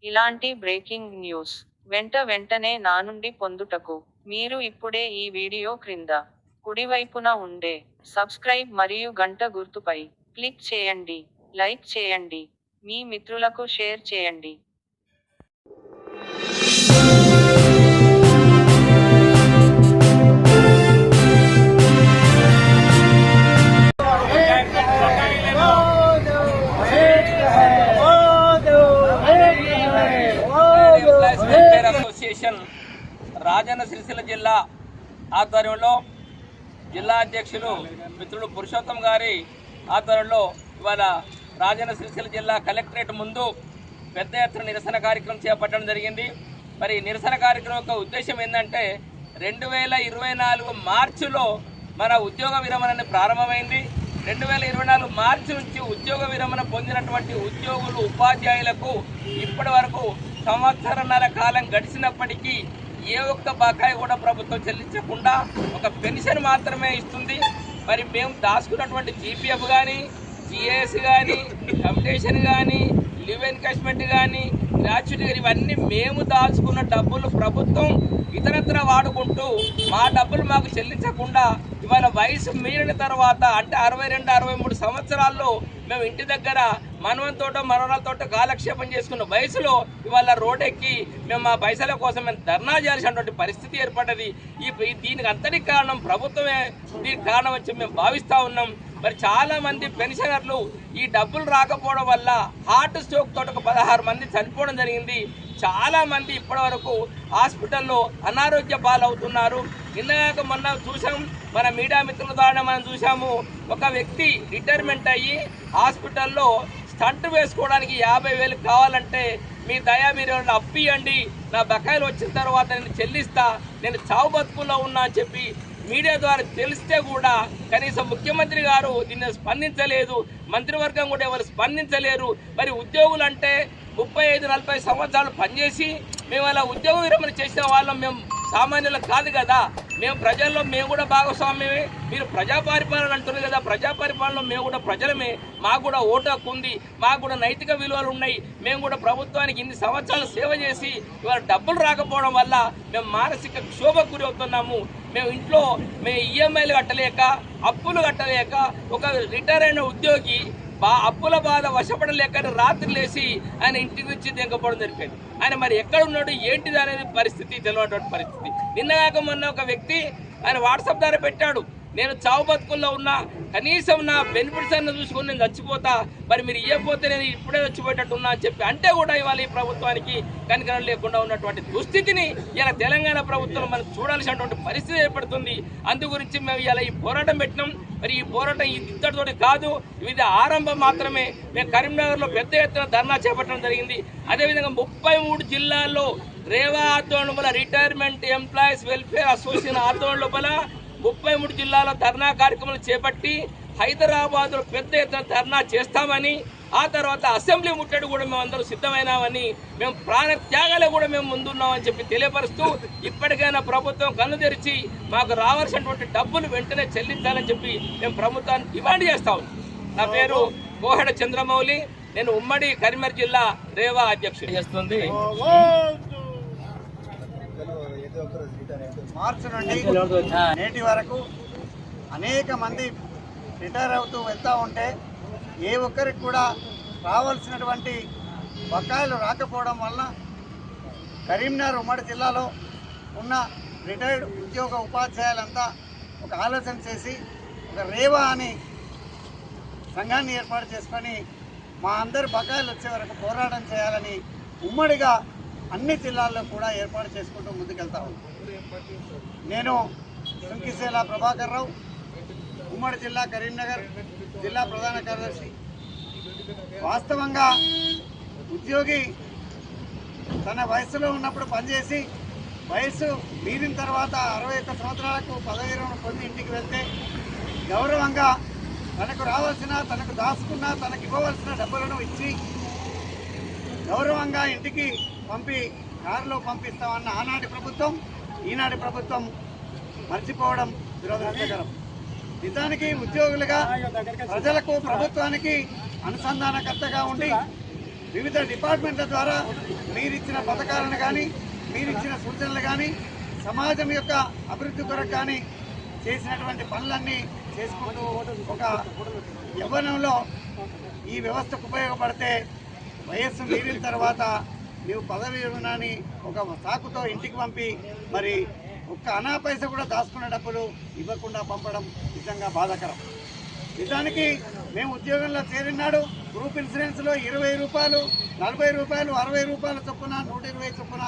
ఇలాంటి breaking news వెంటనే నా నుండి పొందుటకు మీరు ఇప్పుడే ఈ వీడియో క్రింద కుడివైపున ఉండే సబ్స్క్రైబ్ మరియు గంట గుర్తుపై క్లిక్ చేయండి, లైక్ చేయండి, మీ మిత్రులకు షేర్ చేయండి. అసోసియేషన్ రాజన్న సిరిసిల్ల జిల్లా ఆధ్వర్యంలో జిల్లా అధ్యక్షులు మిత్రులు పురుషోత్తం గారి ఆధ్వర్యంలో ఇవాళ రాజన్న సిరిసిల్ల జిల్లా కలెక్టరేట్ ముందు పెద్ద ఎత్తున నిరసన కార్యక్రమం చేపట్టడం జరిగింది. మరి నిరసన కార్యక్రమం యొక్క ఉద్దేశం ఏంటంటే 2024 మార్చిలో మన ఉద్యోగ విరమణ ప్రారంభమైంది. 2024 మార్చి నుంచి ఉద్యోగ విరమణ పొందినటువంటి ఉద్యోగులు ఉపాధ్యాయులకు ఇప్పటి వరకు సంవత్సరన్నర కాలం గడిచినప్పటికీ ఏ ఒక్క బకాయి కూడా ప్రభుత్వం చెల్లించకుండా ఒక పెన్షన్ మాత్రమే ఇస్తుంది. మరి మేము దాచుకున్నటువంటి జీపీఎఫ్ కానీ, జిఎస్ కానీ, కమిటేషన్ కానీ, లివ్ ఎన్కాష్మెంట్ కానీ, గ్రాట్యుటీ కానీ ఇవన్నీ మేము దాచుకున్న డబ్బులు ప్రభుత్వం ఇతరత్ర వాడుకుంటూ మా డబ్బులు మాకు చెల్లించకుండా ఇవాళ వయసు మీరిన తర్వాత అంటే 62-63 సంవత్సరాల్లో మేము ఇంటి దగ్గర మనవంతోటో మనవరాలతోటో కాలక్షేపం చేసుకున్న వయసులో ఇవాళ రోడ్డెక్కి మేము మా పైసల కోసం మేము ధర్నా చేయాల్సినటువంటి పరిస్థితి ఏర్పడ్డది. దీనికి అంతటికి కారణం ప్రభుత్వమే దీనికి కారణం వచ్చి మేము భావిస్తూ ఉన్నాం. మరి చాలామంది పెన్షనర్లు ఈ డబ్బులు రాకపోవడం వల్ల హార్ట్ స్ట్రోక్ తోటి ఒక 16 మంది చనిపోవడం జరిగింది. చాలామంది ఇప్పటి వరకు హాస్పిటల్లో అనారోగ్య పాలవుతున్నారు. నిన్నగాక మొన్న చూసాం, మన మీడియా మిత్రుల ద్వారా మనం చూసాము, ఒక వ్యక్తి రిటైర్మెంట్ అయ్యి హాస్పిటల్లో స్టంట్ వేసుకోవడానికి 50,000 కావాలంటే మీ దయా మీరు అప్పియండి, నా బకాయిలు వచ్చిన తర్వాత నేను చెల్లిస్తా, నేను చావు బతుకుల్లో ఉన్నా అని చెప్పి మీడియా ద్వారా తెలిస్తే కూడా కనీసం ముఖ్యమంత్రి గారు దీన్ని స్పందించలేదు, మంత్రివర్గం కూడా ఎవరు స్పందించలేరు. మరి ఉద్యోగులు అంటే 35-40 సంవత్సరాలు పనిచేసి మేము అలా ఉద్యోగ విరమణ చేసిన వాళ్ళం, మేము సామాన్యులు కాదు కదా. మేము ప్రజల్లో మేము కూడా భాగస్వామ్యమే. మీరు ప్రజా పరిపాలన అంటున్నారు కదా, ప్రజా పరిపాలనలో మేము కూడా ప్రజలమే, మాకు కూడా ఓటు హక్కు ఉంది, మాకు కూడా నైతిక విలువలు ఉన్నాయి. మేము కూడా ప్రభుత్వానికి ఇన్ని సంవత్సరాలు సేవ చేసి ఇవాళ డబ్బులు రాకపోవడం వల్ల మేము మానసిక క్షోభకు గురి అవుతున్నాము. మేము ఇంట్లో ఈఎంఐలు కట్టలేక, అప్పులు కట్టలేక, ఒక రిటైర్ అయిన ఉద్యోగి అప్పుల బాధ వశపడలేక రాత్రి లేచి ఆయన ఇంటికి వచ్చి దిగకపోవడం జరిగింది. ఆయన మరి ఎక్కడ ఉన్నాడు ఏంటిది అనేది పరిస్థితి తెలియనటువంటి పరిస్థితి. నిన్నగాక మొన్న ఒక వ్యక్తి ఆయన వాట్సాప్ ద్వారా పెట్టాడు, నేను చావు బతుకుల్లో ఉన్నా, కనీసం నా బెనిఫిట్స్ అన్న చూసుకొని నేను చచ్చిపోతా, మరి మీరు ఇవ్వకపోతే నేను ఇప్పుడే చచ్చిపోయేటట్టున్నా అని చెప్పి అంటే కూడా ఇవాళ ఈ ప్రభుత్వానికి కనికరం లేకుండా ఉన్నటువంటి దుస్థితిని ఇలా తెలంగాణ ప్రభుత్వం మనం చూడాల్సినటువంటి పరిస్థితి ఏర్పడుతుంది. అందు గురించి మేము ఇలా ఈ పోరాటం పెట్టినాం. మరి ఈ పోరాటం ఇంతటితోటి కాదు, ఇది ఆరంభం మాత్రమే. మేము కరీంనగర్లో పెద్ద ఎత్తున ధర్నా చేపట్టడం జరిగింది. అదేవిధంగా 33 జిల్లాల్లో రేవా ఆందోళన లోపల రిటైర్మెంట్ ఎంప్లాయీస్ వెల్ఫేర్ అసోసియేషన్ ఆందోళన లోపల 33 జిల్లాలో ధర్నా కార్యక్రమాలు చేపట్టి హైదరాబాద్లో పెద్ద ఎత్తున ధర్నా చేస్తామని, ఆ తర్వాత అసెంబ్లీ ముట్టడి కూడా మేము అందరూ సిద్ధమైనామని, మేము ప్రాణ త్యాగాలే కూడా మేము ముందున్నామని చెప్పి తెలియపరుస్తూ ఇప్పటికైనా ప్రభుత్వం కన్ను తెరిచి మాకు రావాల్సినటువంటి డబ్బులు వెంటనే చెల్లించాలని చెప్పి మేము ప్రభుత్వాన్ని డిమాండ్ చేస్తాం. నా పేరు కోహెడ చంద్రమౌళి, నేను ఉమ్మడి కరీంనగర్ జిల్లా రేవా అధ్యక్షుడు చేస్తుంది. మార్చి నుండి నేటి వరకు అనేక మంది రిటైర్ అవుతూ వెళ్తూ ఉంటే ఏ ఒక్కరికి కూడా రావాల్సినటువంటి బకాయిలు రాకపోవడం వలన కరీంనగర్ ఉమ్మడి జిల్లాలో ఉన్న రిటైర్డ్ ఉద్యోగ ఉపాధ్యాయులంతా ఒక ఆలోచన చేసి ఒక రేవా అని సంఘాన్ని ఏర్పాటు చేసుకొని మా అందరి బకాయిలు వచ్చే వరకు పోరాటం చేయాలని ఉమ్మడిగా అన్ని జిల్లాల్లో కూడా ఏర్పాటు చేసుకుంటూ ముందుకెళ్తా ఉన్నాం. నేను సుంకిసేల ప్రభాకర్ రావు, ఉమ్మడి జిల్లా కరీంనగర్ జిల్లా ప్రధాన కార్యదర్శి. వాస్తవంగా ఉద్యోగి తన వయసులో ఉన్నప్పుడు పనిచేసి వయసు మీరిన తర్వాత 61 సంవత్సరాలకు పదవి విరమణ పొంది ఇంటికి వెళ్తే గౌరవంగా తనకు రావాల్సిన, తనకు దాచుకున్న, తనకు ఇవ్వవలసిన డబ్బులను ఇచ్చి గౌరవంగా ఇంటికి పంపి కారులో పంపిస్తామన్న ఆనాటి ప్రభుత్వం ఈనాటి ప్రభుత్వం మర్చిపోవడం దురదృష్టకరం. నిజానికి ఉద్యోగులుగా ప్రజలకు, ప్రభుత్వానికి అనుసంధానకర్తగా ఉండి వివిధ డిపార్ట్మెంట్ల ద్వారా మీరిచ్చిన పథకాలను కానీ, మీరిచ్చిన సూచనలు కానీ, సమాజం యొక్క అభివృద్ధి కొరకు కానీ చేసినటువంటి పనులన్నీ చేసుకుంటూ ఒక యవ్వనంలో ఈ వ్యవస్థకు ఉపయోగపడితే వయస్సు మీరిన తర్వాత నీవు పదవి విరమణని ఒక సాకుతో ఇంటికి పంపి మరి ఒక్క అనా పైస కూడా దాచుకున్న డబ్బులు ఇవ్వకుండా పంపడం నిజంగా బాధాకరం. నిజానికి మేము ఉద్యోగంలో చేరినాడు గ్రూప్ ఇన్సూరెన్స్లో 20 రూపాయలు, 40 రూపాయలు, 60 రూపాయల చొప్పున, 120 చొప్పున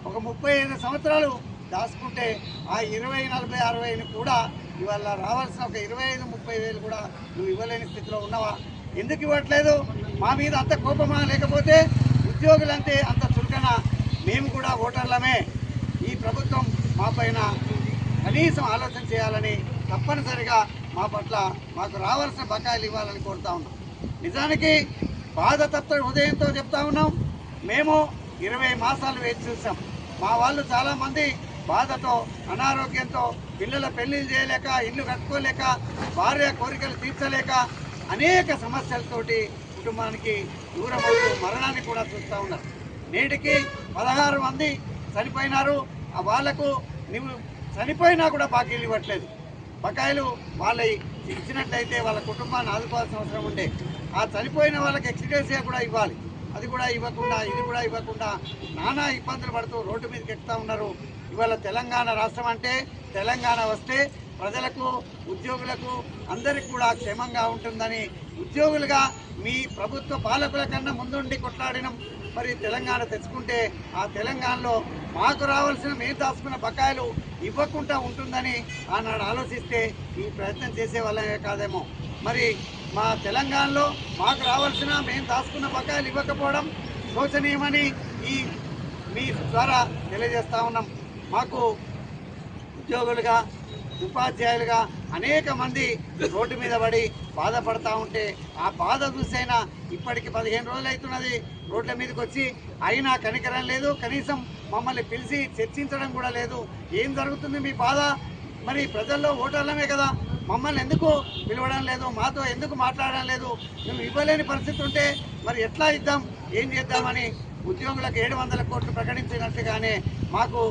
ఒక 35 సంవత్సరాలు దాచుకుంటే ఆ 20, 40, 60ని కూడా ఇవాళ రావాల్సిన ఒక 25-30 వేలు కూడా నువ్వు ఇవ్వలేని స్థితిలో ఉన్నావా? ఎందుకు ఇవ్వట్లేదు? మా మీద అంత కోపమా? లేకపోతే ఉద్యోగులంటే అంత చులకన? మేము కూడా ఓటర్లమే. ఈ ప్రభుత్వం మా పైన కనీసం ఆలోచన చేయాలని, తప్పనిసరిగా మా పట్ల మాకు రావాల్సిన బకాయిలు ఇవ్వాలని కోరుతా ఉన్నాం. నిజానికి బాధతప్త హృదయంతో చెప్తా ఉన్నాం. మేము 20 మాసాలు వేచి చూసాం. మా వాళ్ళు చాలామంది బాధతో, అనారోగ్యంతో, పిల్లల పెళ్లిళ్ళు చేయలేక, ఇల్లు కట్టుకోలేక, భార్య కోరికలు తీర్చలేక అనేక సమస్యలతోటి కుటుంబానికి దూరమవుతూ మరణాన్ని కూడా చూస్తూ ఉన్నారు. నేటికి 16 మంది చనిపోయినారు. వాళ్లకు నువ్వు చనిపోయినా కూడా బాకీలు ఇవ్వట్లేదు. బకాయిలు వాళ్ళ ఇచ్చినట్లయితే వాళ్ళ కుటుంబాన్ని ఆదుకోవాల్సిన అవసరం ఉండే. ఆ చనిపోయిన వాళ్ళకి ఎక్స్గ్రేషియా కూడా ఇవ్వాలి. అది కూడా ఇవ్వకుండా, ఇది కూడా ఇవ్వకుండా నానా ఇబ్బందులు పడుతూ రోడ్డు మీదకి ఎక్కుతూ ఉన్నారు. ఇవాళ తెలంగాణ రాష్ట్రం అంటే, తెలంగాణ వస్తే ప్రజలకు, ఉద్యోగులకు అందరికీ కూడా క్షేమంగా ఉంటుందని ఉద్యోగులుగా మీ ప్రభుత్వ పాలకుల కన్నా ముందుండి కొట్లాడినాం. మరి తెలంగాణ తెచ్చుకుంటే ఆ తెలంగాణలో మాకు రావాల్సిన, మేము దాచుకున్న బకాయిలు ఇవ్వకుండా ఉంటుందని ఆనాడు ఆలోచిస్తే ఈ ప్రయత్నం చేసే వాళ్ళమే కాదేమో. మరి మా తెలంగాణలో మాకు రావాల్సిన, మేము దాచుకున్న బకాయిలు ఇవ్వకపోవడం శోచనీయమని ఈ మీ ద్వారా తెలియజేస్తా ఉన్నాం. మాకు ఉద్యోగులుగా, ఉపాధ్యాయులుగా అనేక మంది రోడ్డు మీద పడి బాధపడతా ఉంటే ఆ బాధ చూసైనా ఇప్పటికి 15 రోజులు అవుతున్నది రోడ్ల మీదకి వచ్చి, అయినా కనికరం లేదు. కనీసం మమ్మల్ని పిలిచి చర్చించడం కూడా లేదు. ఏం జరుగుతుంది మీ బాధ? మరి ప్రజల్లో ఓటర్లమే కదా, మమ్మల్ని ఎందుకు పిలవడం లేదు? మాతో ఎందుకు మాట్లాడడం లేదు? మేము ఇవ్వలేని పరిస్థితి ఉంటే మరి ఎట్లా ఇద్దాం, ఏం చేద్దామని ఉద్యోగులకు 700 కోట్లు ప్రకటించినట్టుగానే మాకు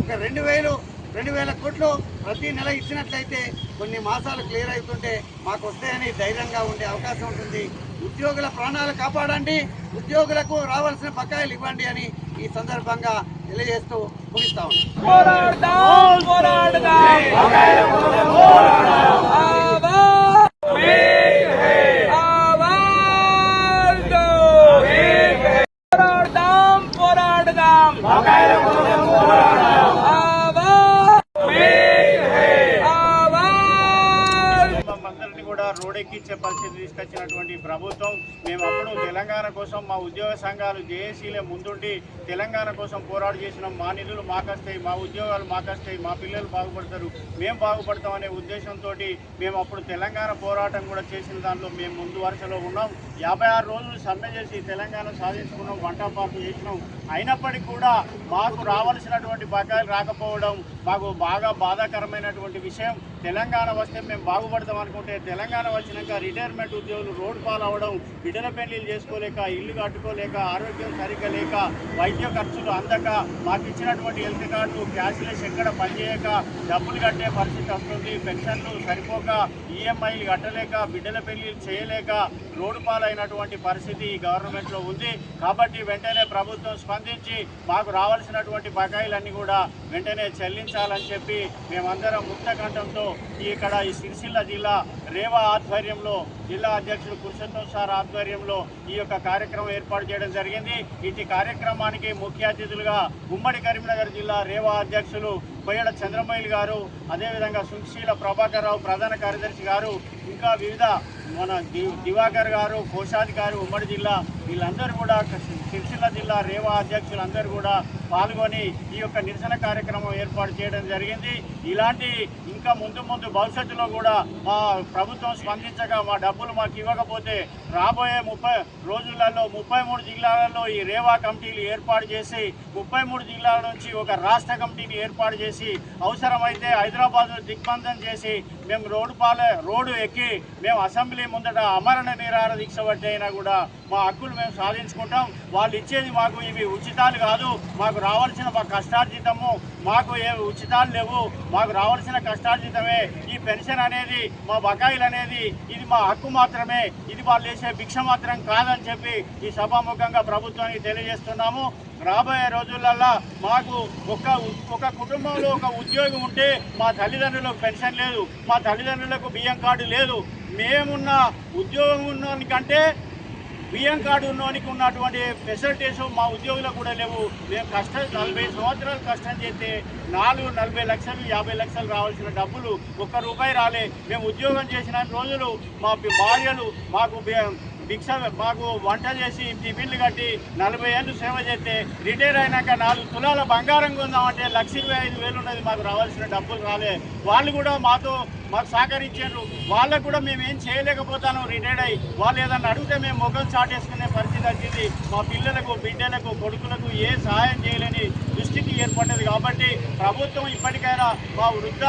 ఒక 2,000 కోట్లు ప్రతి నెల ఇచ్చినట్లయితే కొన్ని మాసాలు క్లియర్ అవుతుంటే మాకు వస్తాయని ధైర్యంగా ఉండే అవకాశం ఉంటుంది. ఉద్యోగుల ప్రాణాలు కాపాడండి, ఉద్యోగులకు రావాల్సిన బకాయిలు ఇవ్వండి అని ఈ సందర్భంగా తెలియజేస్తూ ముగిస్తా రోడెక్కించే పరిస్థితి తీసుకొచ్చినటువంటి ప్రభుత్వం, మేము అప్పుడు తెలంగాణ కోసం మా ఉద్యోగ సంఘాలు జేఏసీలే ముందుండి తెలంగాణ కోసం పోరాడు చేసినాం. మా నిధులు మాకొస్తాయి, మా ఉద్యోగాలు మాకొస్తాయి, మా పిల్లలు బాగుపడతారు, మేము బాగుపడతాం అనే ఉద్దేశంతో మేము అప్పుడు తెలంగాణ పోరాటం కూడా చేసిన దాంట్లో మేము ముందు వరుసలో ఉన్నాం. 56 రోజులు సమ్మె చేసి తెలంగాణ సాధించుకున్నాం, వంటపాటు చేసినాం. అయినప్పటికీ కూడా మాకు రావాల్సినటువంటి బకాయిలు రాకపోవడం మాకు బాగా బాధాకరమైనటువంటి విషయం. తెలంగాణ వస్తే మేము బాగుపడతాం అనుకుంటే తెలంగాణ వచ్చినాక రిటైర్మెంట్ ఉద్యోగులు రోడ్డు పాలు అవ్వడం, బిడ్డల పెళ్లిళ్ళు చేసుకోలేక, ఇల్లు కట్టుకోలేక, ఆరోగ్యం సరిగ్గా లేక, వైద్య ఖర్చులు అందక, మాకు ఇచ్చినటువంటి హెల్త్ కార్డు క్యాష్లెస్ ఎక్కడ పనిచేయక డబ్బులు కట్టే పరిస్థితి వస్తుంది. పెన్షన్లు సరిపోక, ఈఎంఐలు కట్టలేక, బిడ్డల పెళ్లిళ్ళు చేయలేక రోడ్డు పాలైనటువంటి పరిస్థితి ఈ గవర్నమెంట్లో ఉంది. కాబట్టి వెంటనే ప్రభుత్వం స్పందించి మాకు రావాల్సినటువంటి బకాయిలన్నీ కూడా వెంటనే చెల్లించాలని చెప్పి మేమందరం ముక్తకంఠంతో ఇక్కడ ఈ సిరిసిల్ల జిల్లా రేవా ఆధ్వర్యంలో, జిల్లా అధ్యక్షుడు పురుషోత్తం సార్ ఆధ్వర్యంలో ఈ యొక్క కార్యక్రమం ఏర్పాటు చేయడం జరిగింది. ఇటు కార్యక్రమానికి ముఖ్య అతిథులుగా ఉమ్మడి కరీంనగర్ జిల్లా రేవా అధ్యక్షులు కొయ్యడ చంద్రమౌళి గారు, అదేవిధంగా సుంశీల ప్రభాకర్ రావు ప్రధాన కార్యదర్శి గారు, ఇంకా వివిధ మన దివాకర్ గారు, కోశాధికారి ఉమ్మడి జిల్లా, వీళ్ళందరూ కూడా సిరిసిల్ల జిల్లా రేవా అధ్యక్షులందరూ కూడా పాల్గొని ఈ యొక్క నిరసన కార్యక్రమం ఏర్పాటు చేయడం జరిగింది. ఇలాంటి ఇంకా ముందు భవిష్యత్తులో కూడా మా ప్రభుత్వం స్పందించగా మా డబ్బులు మాకు ఇవ్వకపోతే రాబోయే 30 రోజులలో 33 జిల్లాలలో ఈ రేవా కమిటీలు ఏర్పాటు చేసి 33 జిల్లాల నుంచి ఒక రాష్ట్ర కమిటీని ఏర్పాటు చేసి అవసరమైతే హైదరాబాద్ను దిగ్బంధం చేసి మేము రోడ్డు ఎక్కి మేము అసెంబ్లీ ముందట అమరణ నిరాహార దీక్ష పట్టి అయినా కూడా మా హక్కులు మేము సాధించుకుంటాం. వాళ్ళు ఇచ్చేది మాకు ఇవి ఉచితాలు కాదు, మాకు రావాల్సిన మా కష్టార్జితము, మాకు ఏ ఉచితాలు లేవు, మాకు రావాల్సిన కష్టార్జితమే. ఈ పెన్షన్ అనేది మా బకాయిలు అనేది ఇది మా హక్కు మాత్రమే, ఇది వాళ్ళు వేసే భిక్ష మాత్రం కాదని చెప్పి ఈ సభాముఖంగా ప్రభుత్వానికి తెలియజేస్తున్నాము. రాబోయే రోజులల్లో మాకు ఒక కుటుంబంలో ఒక ఉద్యోగం ఉంటే మా తల్లిదండ్రులకు పెన్షన్ లేదు, మా తల్లిదండ్రులకు బియ్యం కార్డు లేదు. మేమున్న ఉద్యోగం ఉన్నోనికంటే బియ్యం కార్డు ఉన్నోనికి ఉన్నటువంటి ఫెసిలిటీస్ మా ఉద్యోగులకు కూడా లేవు. మేము 40 సంవత్సరాలు కష్టం చేస్తే 40 లక్షలు 50 లక్షలు రావాల్సిన డబ్బులు ₹1 రాలే. మేము ఉద్యోగం చేసిన రోజులు మా భార్యలు మాకు వంట చేసి టిఫిన్లు కట్టి 40 ఏళ్ళు సేవ చేస్తే రిటైర్ అయినాక 4 తులాల బంగారం కొందామంటే 1,25,000 ఉన్నది, మాకు రావాల్సిన డబ్బులు రాలే. వాళ్ళు కూడా మాకు సహకరించారు. వాళ్ళకు కూడా మేము ఏం చేయలేకపోతాను. రిటైర్డ్ అయ్యి వాళ్ళు ఏదన్నా అడిగితే మేము మొగ్గలు చాటేసుకునే పరిస్థితి వచ్చింది. మా పిల్లలకు బిడ్డలకు కొడుకులకు ఏ సహాయం చేయలేని దుస్థితి ఏర్పడ్డది. కాబట్టి ప్రభుత్వం ఇప్పటికైనా మా వృద్ధ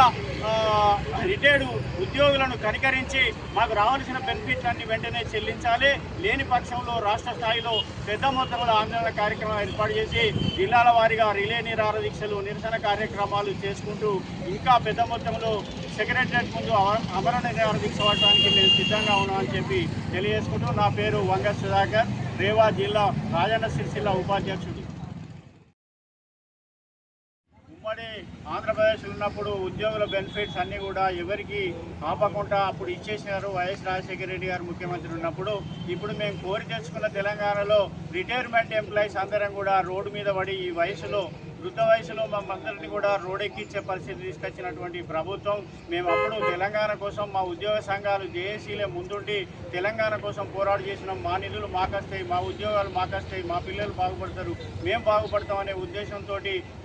రిటైర్డ్ ఉద్యోగులను కనికరించి మాకు రావాల్సిన బెనిఫిట్లన్నీ వెంటనే చెల్లించాలి. లేని పక్షంలో రాష్ట్ర స్థాయిలో పెద్ద మొత్తంలో ఆందోళన కార్యక్రమం ఏర్పాటు చేసి జిల్లాల వారీగా రిలే నిరాహార దీక్షలు నిరసన కార్యక్రమాలు చేసుకుంటూ ఇంకా పెద్ద మొత్తంలో సెక్రటరియట్ ముందు అమరణ నిరాహార దీక్ష పడటానికి మేము సిద్ధంగా ఉన్నామని చెప్పి తెలియజేసుకుంటూ, నా పేరు వంగ సుధాకర్, రేవా జిల్లా రాజన్న సిరిసిల్ల ఉపాధ్యక్షుడు. ఉమ్మడి ఆంధ్రప్రదేశ్ ఉన్నప్పుడు ఉద్యోగుల బెనిఫిట్స్ అన్నీ కూడా ఎవరికి ఆపకుండా అప్పుడు ఇచ్చేసినారు వైఎస్ రాజశేఖర రెడ్డి గారు ముఖ్యమంత్రి ఉన్నప్పుడు. ఇప్పుడు మేము కోరి తెచ్చుకున్న తెలంగాణలో రిటైర్మెంట్ ఎంప్లాయీస్ అందరం కూడా రోడ్డు మీద పడి ఈ వృద్ధ వయసులో మమ్మల్ని కూడా రోడ్డెక్కించే పరిస్థితి తీసుకొచ్చినటువంటి ప్రభుత్వం, మేము అప్పుడు తెలంగాణ కోసం మా ఉద్యోగ సంఘాలు జేఏసీలే ముందుండి తెలంగాణ కోసం పోరాడు చేసిన మా నిధులు మాకొస్తాయి, మా ఉద్యోగాలు మాకొస్తాయి, మా పిల్లలు బాగుపడతారు, మేము బాగుపడతాం అనే ఉద్దేశంతో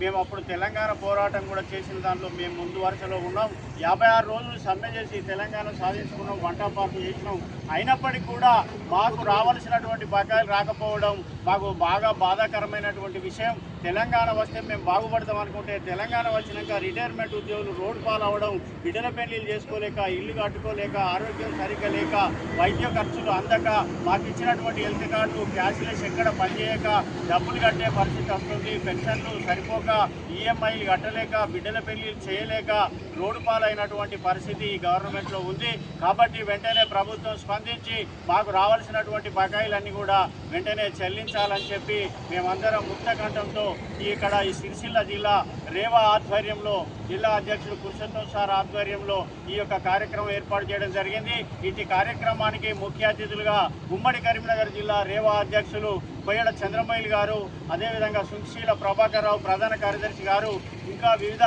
మేము అప్పుడు తెలంగాణ పోరాటం కూడా చేసిన దాంట్లో మేము ముందు వరుసలో ఉన్నాం. 56 రోజులు సమ్మె చేసి తెలంగాణ సాధించుకున్నాం, వంటపాటు చేసినాం. అయినప్పటికీ కూడా మాకు రావాల్సినటువంటి బకాయిలు రాకపోవడం మాకు బాగా బాధాకరమైనటువంటి విషయం. తెలంగాణ వస్తే మేము బాగుపడతాం అనుకుంటే తెలంగాణ వచ్చినాక రిటైర్మెంట్ ఉద్యోగులు రోడ్డు పాలవడం, బిడ్డల పెళ్లిళ్ళు చేసుకోలేక, ఇల్లు కట్టుకోలేక, ఆరోగ్యం సరిగ్గా లేక, వైద్య ఖర్చులు అందక, మాకు ఇచ్చినటువంటి హెల్త్ కార్డు క్యాష్లెస్ ఎక్కడ పనిచేయక డబ్బులు కట్టే పరిస్థితి వస్తుంది. పెన్షన్లు సరిపోక, ఈఎంఐలు కట్టలేక, బిడ్డల పెళ్లిళ్ళు చేయలేక రోడ్డు పాలైనటువంటి పరిస్థితి ఈ గవర్నమెంట్లో ఉంది. కాబట్టి వెంటనే ప్రభుత్వం స్పందించి మాకు రావాల్సినటువంటి బకాయిలన్నీ కూడా వెంటనే చెల్లించాలని చెప్పి మేమందరం ముక్త కంఠంతో ఇక్కడ ఈ సిరిసిల్ల జిల్లా రేవా ఆధ్వర్యంలో జిల్లా అధ్యక్షుడు పురుషోత్తం సార్ ఆధ్వర్యంలో ఈ యొక్క కార్యక్రమం ఏర్పాటు చేయడం జరిగింది. ఇటు కార్యక్రమానికి ముఖ్య అతిథులుగా ఉమ్మడి కరీంనగర్ జిల్లా రేవా అధ్యక్షులు కొయ్యడ చంద్రమౌళి గారు, అదేవిధంగా సుంశీల ప్రభాకర్ రావు ప్రధాన కార్యదర్శి గారు, ఇంకా వివిధ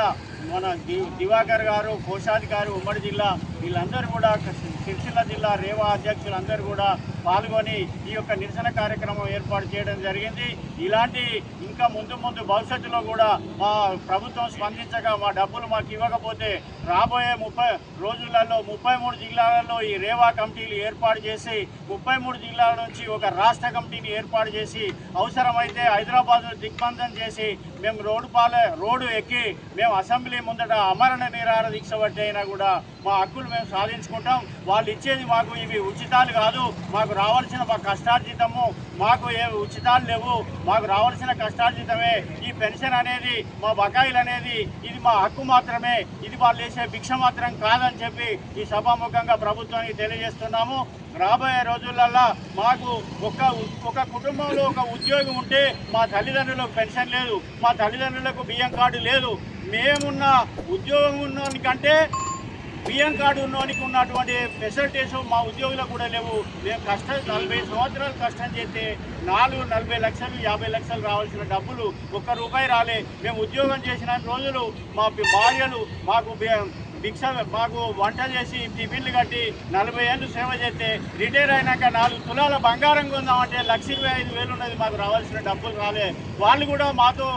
మన దివాకర్ గారు, కోశాధికారి ఉమ్మడి జిల్లా, వీళ్ళందరూ కూడా సిరిసిల్ల జిల్లా రేవా అధ్యక్షులందరూ కూడా పాల్గొని ఈ యొక్క నిరసన కార్యక్రమం ఏర్పాటు చేయడం జరిగింది. ఇలాంటి ఇంకా ముందు భవిష్యత్తులో కూడా మా ప్రభుత్వం స్పందించగా మా డబ్బులు మాకు ఇవ్వకపోతే రాబోయే 30 రోజులలో 33 జిల్లాలలో ఈ రేవా కమిటీలు ఏర్పాటు చేసి 33 జిల్లాల నుంచి ఒక రాష్ట్ర కమిటీని ఏర్పాటు చేసి అవసరమైతే హైదరాబాద్ను దిగ్బంధం చేసి మేము రోడ్డు ఎక్కి మేము అసెంబ్లీ ముందట అమరణ నిరాహార దీక్ష పట్టి అయినా కూడా మా హక్కులు మేము సాధించుకుంటాం. వాళ్ళు ఇచ్చేది మాకు ఇవి ఉచితాలు కాదు, మాకు రావాల్సిన మా కష్టార్జితము, మాకు ఏ ఉచితాలు లేవు, మాకు రావాల్సిన కష్టార్జితమే. ఈ పెన్షన్ అనేది మా బకాయిలు అనేది ఇది మా హక్కు మాత్రమే, ఇది వాళ్ళు వేసే భిక్ష మాత్రం కాదని చెప్పి ఈ సభాముఖంగా ప్రభుత్వానికి తెలియజేస్తున్నాము. రాబోయే రోజులల్లో మాకు ఒక కుటుంబంలో ఒక ఉద్యోగం ఉంటే మా తల్లిదండ్రులకు పెన్షన్ లేదు, మా తల్లిదండ్రులకు బియ్యం కార్డు లేదు. మేమున్న ఉద్యోగం ఉన్నోనికంటే బియ్యం కార్డు ఉన్నోనికి ఉన్నటువంటి ఫెసిలిటీస్ మా ఉద్యోగులకు కూడా లేవు. మేము 40 సంవత్సరాలు కష్టం చేస్తే 40 లక్షలు 50 లక్షలు రావాల్సిన డబ్బులు ఒక్క రూపాయి రాలే. మేము ఉద్యోగం చేసిన రోజులు మా భార్యలు మాకు వంట చేసి టిఫిన్లు కట్టి 40 ఏళ్ళు సేవ చేస్తే రిటైర్ అయినాక 4 తులాల బంగారం కొందామంటే 1,25,000 ఉన్నది. మాకు రావాల్సిన డబ్బులు రాలే. వాళ్ళు కూడా మాకు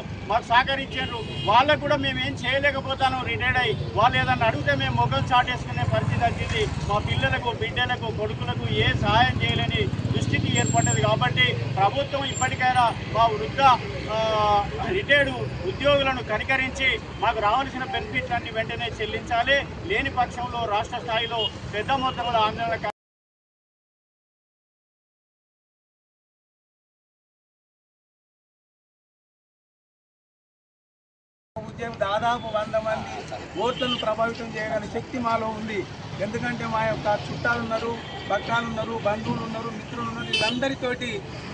సహకరించారు. వాళ్ళకు కూడా మేము ఏం చేయలేకపోతాను. రిటైర్డ్ అయ్యి వాళ్ళు ఏదన్నా అడిగితే మేము మొగ్గలు చాటేసుకునే పరిస్థితి వచ్చింది. మా పిల్లలకు బిడ్డలకు కొడుకులకు ఏ సహాయం చేయలేని దుస్థితి ఏర్పడ్డది. కాబట్టి ప్రభుత్వం ఇప్పటికైనా మా వృద్ధ రిటైర్డ్ ఉద్యోగులను కనికరించి మాకు రావాల్సిన బెనిఫిట్లన్నీ వెంటనే చెల్లించాలి. లేని పక్షంలో రాష్ట్ర స్థాయిలో పెద్ద మొత్తంలో ఆందోళన ఉద్యమం దాదాపు 100 మంది ఓట్లను ప్రభావితం చేయగల శక్తి మాలో ఉంది. ఎందుకంటే మా యొక్క చుట్టాలు ఉన్నారు, పక్కాలు ఉన్నారు, బంధువులు ఉన్నారు, మిత్రులు ఉన్నారు. వీళ్ళందరితోటి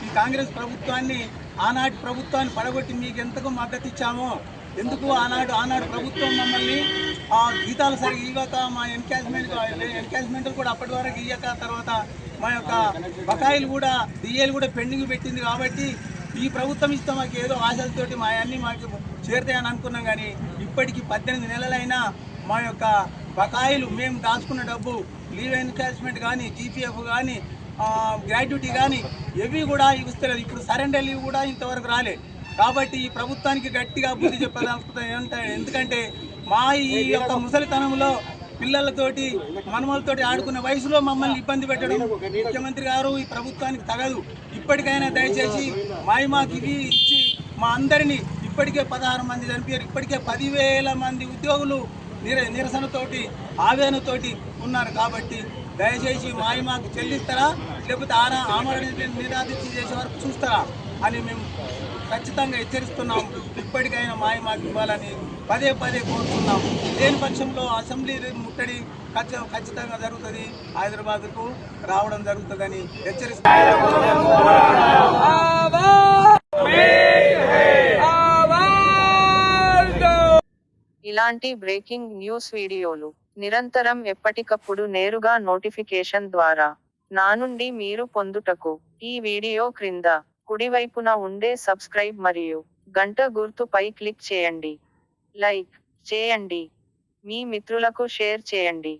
ఈ కాంగ్రెస్ ప్రభుత్వాన్ని, ఆనాటి ప్రభుత్వాన్ని పడగొట్టి మీకు ఎంతకు మద్దతు ఇచ్చామో, ఎందుకు ఆనాడు ప్రభుత్వం మమ్మల్ని గీతాలు సరిగ్గా ఇవ్వక, మా ఎన్కాష్మెంట్ కూడా అప్పటి వరకు ఇవ్వక, తర్వాత మా యొక్క బకాయిలు కూడా డిఏలు కూడా పెండింగ్ పెట్టింది. కాబట్టి ఈ ప్రభుత్వం ఇస్తే మాకు ఏదో ఆశలతోటి మా అన్నీ మాకు చేరుతాయని అనుకున్నాం. కానీ ఇప్పటికీ 18 నెలలైనా మా యొక్క బకాయిలు, మేము దాచుకున్న డబ్బు, లీవ్ ఎన్కాష్మెంట్ కానీ, జీపీఎఫ్ కానీ, గ్రాట్యుటీ కానీ ఇవి కూడా ఇస్తలేదు. ఇప్పుడు సరెండర్ లీవ్ కూడా ఇంతవరకు రాలే. కాబట్టి ఈ ప్రభుత్వానికి గట్టిగా బుద్ధి చెప్పదలుచుకుంటాం. ఎందుకంటే మా ఈ యొక్క ముసలితనంలో పిల్లలతోటి మనమలతోటి ఆడుకునే వయసులో మమ్మల్ని ఇబ్బంది పెట్టడం ముఖ్యమంత్రి గారు ఈ ప్రభుత్వానికి తగదు. ఇప్పటికైనా దయచేసి మాకు ఇవి ఇచ్చి మా అందరినీ, ఇప్పటికే 16 మంది చనిపోయారు. ఇప్పటికే 10,000 మంది ఉద్యోగులు నిరసనతోటి ఆవేదనతోటి ఉన్నారు. కాబట్టి దయచేసి మాకు చెల్లిస్తారా, లేకపోతే ఆమరణ నిరాదీక్ష చేసే వరకు చూస్తారా అని మేము ఖచ్చితంగా హెచ్చరిస్తున్నాం. ఇప్పటికైనా మాకు ఇవ్వాలని పదే కోరుతున్నాం. లేని పక్షంలో అసెంబ్లీ ముట్టడి ఖచ్చితంగా జరుగుతుంది. హైదరాబాద్కు రావడం జరుగుతుందని హెచ్చరిస్తున్నాం. ఇలాంటి బ్రేకింగ్ న్యూస్ వీడియోలు నిరంతరం ఎప్పటికప్పుడు నేరుగా నోటిఫికేషన్ ద్వారా నా నుండి మీరు పొందుటకు ఈ వీడియో క్రింద కుడివైపున ఉండే సబ్స్క్రైబ్ మరియు గంట గుర్తుపై క్లిక్ చేయండి. లైక్ చేయండి. మీ మిత్రులకు షేర్ చేయండి.